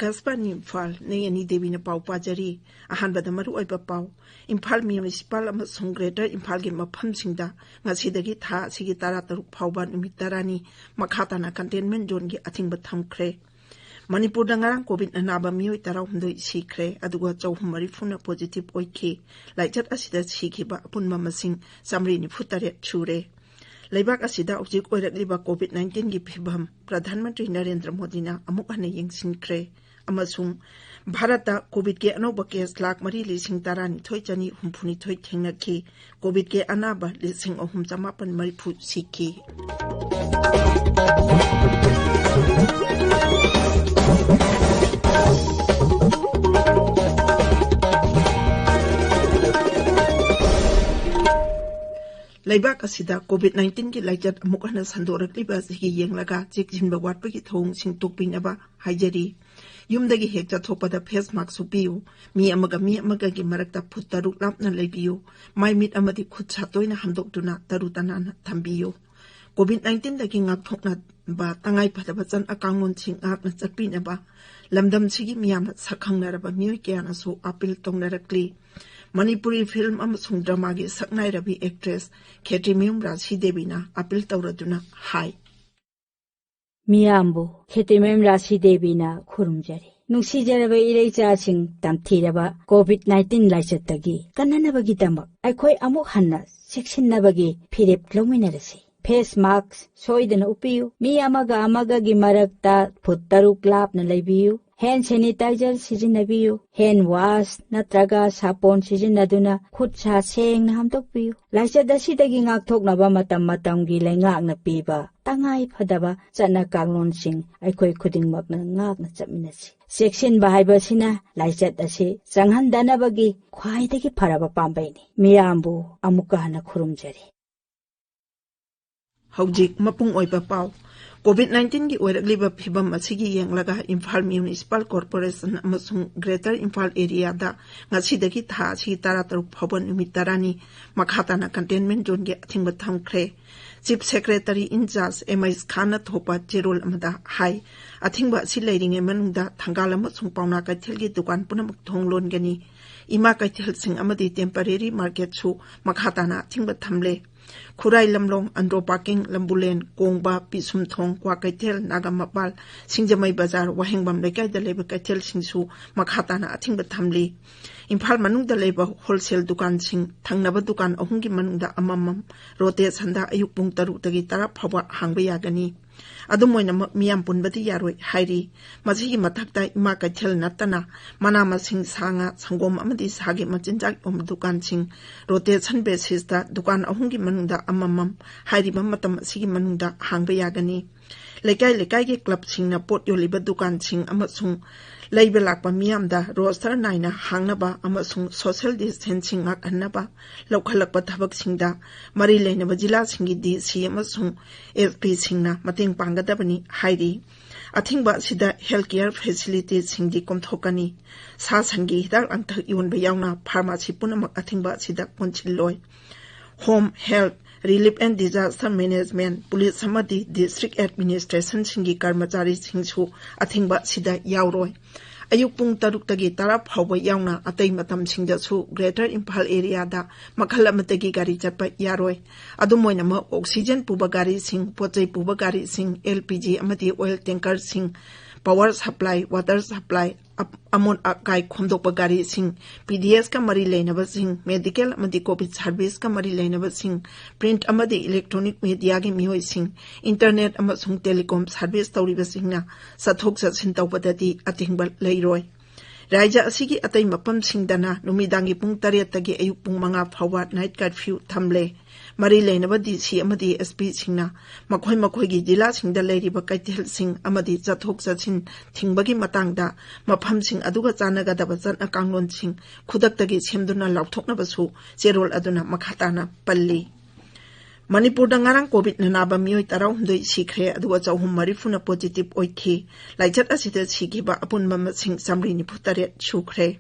Akasbani Imphal Nayani Devi na pau pajari ahanbada maru oiba pau Imphal municipal amasung Greater Imphal gi mafamsingda ngasidagi tha sigi tara taruk phauba numit tarani makhatana containment zone gi athingba thamkhre Manipur da ngarang COVID na naba mioi tara humdoi sikre aduga chauhumari funa positive oikhi laichat asida sikhiba apunma masing samri ni futare chure Laibak asida objek oirakliba COVID-19 gi phibam Pradhan Mantri Narendra Modi na amuk hana yengsinkre amasung Bharata COVID ke anoba case lak mari lising tarani thoi chani humphuni thoi thengnaki COVID ke anaba lising ohum chamapan mari phu sikhi Laibak asida COVID-19 ki laichat amuk hana sandorakliba sigi yenglaga chikjinba watpagi thong singtokpinaba haijari Yumdagi hekta thopada face mask supiyu mi amaga gi marakta phuttaruk lapna leibiyu mai mit amadi khutcha toina hamdokduna tarutanana thambiyu COVID-19 dagi ngakthokna ba tangai phadaba chan akangon sing apna chapina ba lamdam sigi miyamna sakhangnaraba mioi kyana so appeal tongnarakli Manipuri film amasung drama gi saknai rabi actress Kheti Memra Devi na appeal tawraduna hai Miyambu Kheti Memra Devi na khurumjari Nungsijaraba ireichasing tamthiraba COVID-19 laichattagi kananabagi damak aikhoi amuk hanna seksinnabagi phirep lominarasi face mask soidana upiyu mi amaga gi marakta phuttaruk lapna leibiyu hand sanitizer sijinabiyu hand wash natraga sapon sijinaduna khutsa sengna hamtokpiyu laichatdasidagi ngakthoknaba matamgi laingakna piba tangai phadaba chana kanglonsing aikhoi khudingmakna ngakna chapminasi section bahaibasina laichat ase changhandanabagi khwaidagi pharaba pambaini miyambu amuka hana khurumjari Haujik mapung oiba pau COVID-19 gi oiragliba phibam asigi yenglaga Imphal Municipal Corporation amasung Greater Imphal area da ngasidagi tha sigi tara taruk phaban numit tarani makhatana containment zone gi athingba thamkhre Chief Secretary in charge MIS Khana thopa cherol amada hai athingba si leiringe manungda thangal amasung pauna kaithel gi dukan punamak thonglon gani ima kaithel sing amadi temporary market su makhatana athingba thamle Khurai Lamlong Andro Parking Lambulen Kongba Pisum Thong Kwa Kaitel Nagamapal Singjamai Bazar Wahengbam Lekai da leba Kaitel Singsu Makhatana Athingba Thamli Imphal Manung da leba wholesale dukan sing thangnaba dukan ahungi manung da amamam rote sanda ayuk pung taruk tagi tarap phawa hangba yagani Adumoina miyam punbati yaroi hairi masigi mathakta ima Kaitel natana mana masing sanga sangom amadi sagi machinjak dukan sing rote san basis da dukan ahungi manungda amamam hairi matam sigi manungda hangba yagani lekai ge club sing na pot yoliba dukan sing amasung leiba lakpa miyamda roster naina hangnaba amasung social distancing ak annaba lokhalakpa thabak singda mari leinaba jila singi DC amasung SP singna mating panggadabani hairi athingba sida healthcare facilities singdi komthokani sa sangi hidak angthak yonba yauna pharmacy punamak athingba sida konchilloi home health Relief and Disaster Management Police Samadi District Administration Singi Karmachari Singsu Athingba Sida Yauroi Ayuk Pung Taruk Tagi Tarap Hawa Yauna Atay Matam Singdasu Greater Imphal area da Makalamatagi Gari Chapa Yaroi Adumoinama Oxygen Pubagari Sing Pochai Pubagari Sing LPG Amati Oil Tanker Sing Power Supply Water Supply Amon Akai Khomdokpa Gari Sing PDS ka mari leinaba sing Medical amadi COVID Service ka mari leinaba sing Print amadi Electronic Media gi mihoi sing Internet amasung Telecom Service tawriba singna sathok satsin tawbadadi atingbal leiroi Raja asigi atay mapam singdana numidangi pung 3 tagi ayuk pung mga phawa night curfew thamle mari leinaba DC amadi SP singna makhoi gi jila singda leiriba kaitel sing amadi chathok chatsin thingbagi matangda mafam sing aduga chanaga daba chan akanglon sing khudak tagi semduna lauthokna basu cherol aduna makhatana palli Manipur da ngarang COVID na naba mioi taraw hundoi sikhe aduga chauhum marifuna positive oikhi laichat asida sikhiba apun mama sing samri ni phutare sukre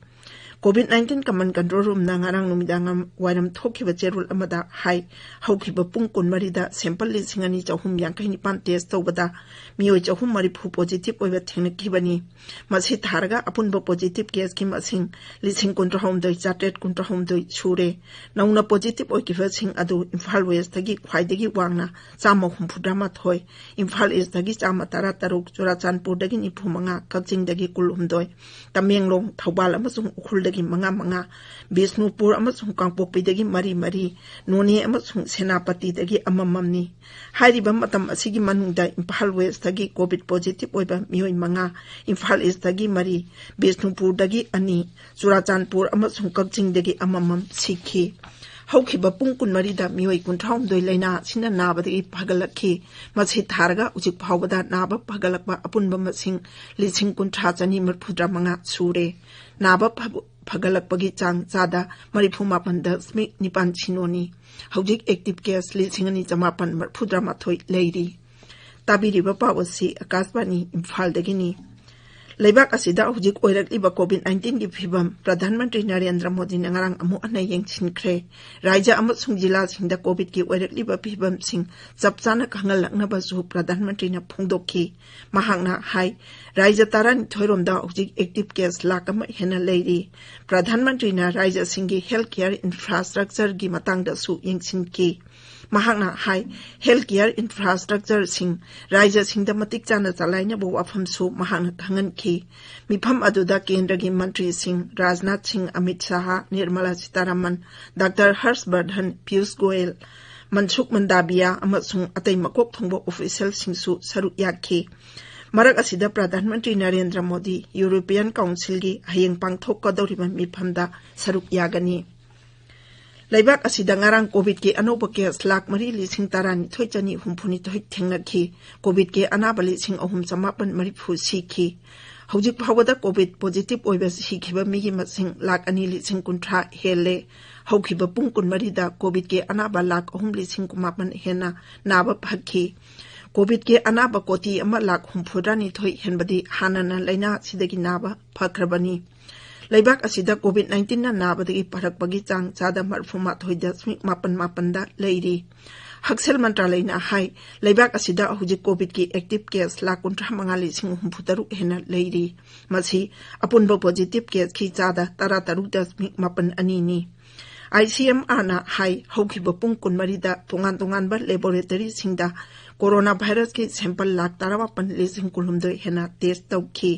COVID-19 Command Control Room na ngarang numidang waram thokiba cherul amada hai haukiba pung kunmarida sample lisingani chahum yankahini pan test tawbada mioi chahum marifu positive oiba thenakibani masi tharga apunba positive case ki masing lising kuntrahom doi charted kuntrahom doi sure nauna positive oikiba sing adu Imphal West tagi khwaidagi wangna chama humphudama thoi Imphal East tagi chama tara taruk Churachandpur dagi nipu manga Kaching dagi kulhum doi Tamenglong Thoubal amasung ukhul dagi manga Bishnupur amasung Kangpokpi dagi mari Noni amasung Senapati dagi amamamni hairiba matam asigi manungda Imphal West dagi COVID positive oiba mioi manga Imphal East dagi mari Bishnupur dagi ani Churachandpur amasung Kaching dagi amamam sikhi haukiba pung kunmarida mioi kuntham doi laina sina nabadagi phagalakhi machi tharga ujik phawbada naba phagalakba apunba masing lising kuntha chani marphudra manga sure naba phagalakpagi chang chada marifu mapanda smik nipan chinoni hojik active case lisingani jamapan marphudra mathoi leiri tabiriba pawasi akasbani Imphal dagini Laibak asida hujik oirakliba COVID-19 gi phibam Pradhan Mantri Narendra Modi na ngarang amu anai yengchinkre raija amasung jila singda COVID gi oirakliba phibam sing chapchana khangal laknaba su Pradhan Mantri na phungdokki mahangna hai raija taran thoiromda hujik active case lakama hena leiri Pradhan Mantri na raija singi healthcare infrastructure gi matangda su yengchinki mahangna hai healthcare infrastructure sing raija singda matik chana chalaina bo afam su mahangna khangan ki mifam aduda kendra gi mantri sing Rajnath Singh Amit Shah Nirmala Sitaraman Dr Harshvardhan Piyush Goyal Mansukh Mandaviya amasung atai makok thongbo official singsu saruk yakhi marak asida Pradhan Mantri Narendra Modi European Council gi hayeng pangthok kadoriba mifamda saruk yagani Laibak asida ngarang COVID ke anoba case lak mari lising tarani thoichani humphuni thoi thengnakhi COVID ke anaba lising ahum chamapan mari phu sikhi hojik phawada COVID positive oiba sikhiba migi masing lak ani lising kuntha hele haukiba pungkun marida COVID ke anaba lak ahum lising kumapan hena naba phakhi COVID ke anaba koti ama lak humphurani thoi henbadi hanana laina sidagi naba phakrabani Laibak asida COVID-19 na nabadagi parakpagi chang chada marfuma thoida smik mapan da leiri Haksel Mantralay na hai laibak asida hujik COVID ki active case lakuntra mangali sing humputaru hena leiri masi apunba positive case ki chada tarataru da smik mapan anini ICMR na hai haukiba pungkun marida tungan ba laboratory singda coronavirus ki sample lak tarawapan lising kulumdoi hena test tawki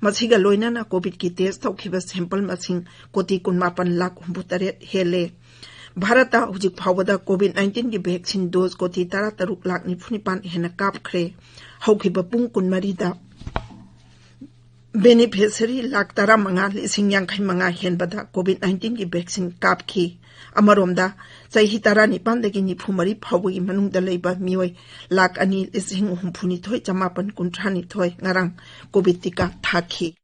masiga loina na COVID ki test tawkiba sample masing koti kunmapan lak humputaret hele Bharata hujik phawada COVID-19 ki vaccine dose koti tarataruk lak nifunipan hena kapkhre haukiba pungkun marida beneficiary lak tara manga lising yang khai manga henbada COVID-19 ki vaccine kapki amaromda chaihi tara nipan dagi nifumari phawgi manungda leiba mioi lak ani lising humphuni thoi chamapan kunthani thoi ngarang COVID tika thakhi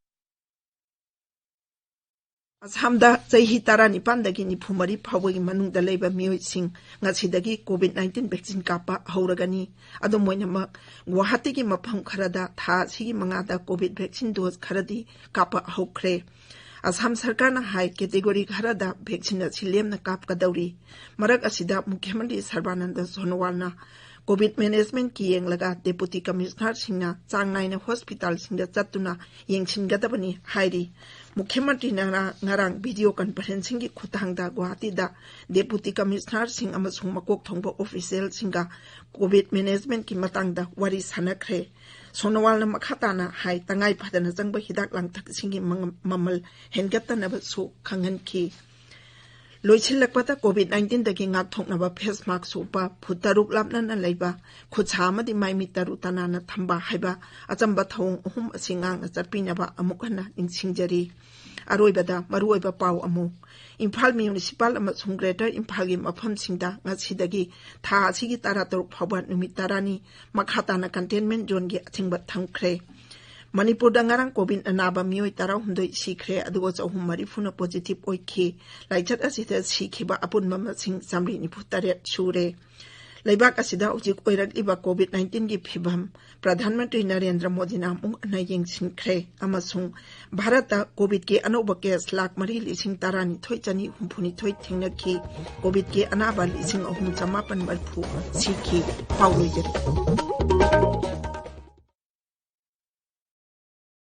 Ashamda chaihi tara nipan dagi nifumari phawgi manungda leiba mioi sing ngasidagi COVID-19 vaccine kapa hauragani ado moinama Guwahati ki mafam kharada tha sigi mangada COVID vaccine dose kharadi kapa haukre Assam Sarkar na hai category kharada vaccine silem na kap kadauri marak asida Mukhyamantri Sarbananda Sonowal na COVID management ki yenglaga deputy commissioner singna changnaina hospital singda chatuna yengsingadabani hairi Mukhyamantri na ngarang video conferencing ki khuthangda Guwahati da deputy commissioner sing amasung makok thongba official singa COVID management ki matangda wari sanakre Sonowal na makhatana hai tangai phadana jangba hidak langthak singi mamal hengatana ba su khangan ki Loichilakpata COVID-19 dagi ngak thoknaba face mask supa phutaruk lapna na leiba khucha amadi maimi taru tanana thamba haiba achamba thong uhum asingang achapinaba amukana ingsingjari aroibada maruoiba pau amu Imphal municipal amasung greater Imphal gi mafam singda ngasidagi tha asigi tarataruk phawban numit tarani makhatana containment zone gi athingba thangkhre Manipur dangarang COVID anaba mioi tara hundoi sikre adugo chahum marifuna positive oikhi laichat asita sikhiba apun mama sing samri ni phutaret sure Leibak asida ujik oirakliba COVID-19 gi phibam Pradhan Mantri Narendra Modi na amung ana yengsinkre amasung Bharata COVID ki anoba case lak mari lising tarani thoi chani humphuni thoi thingnaki COVID ki anaba lising ahum chamapan barphu sikhi pauloi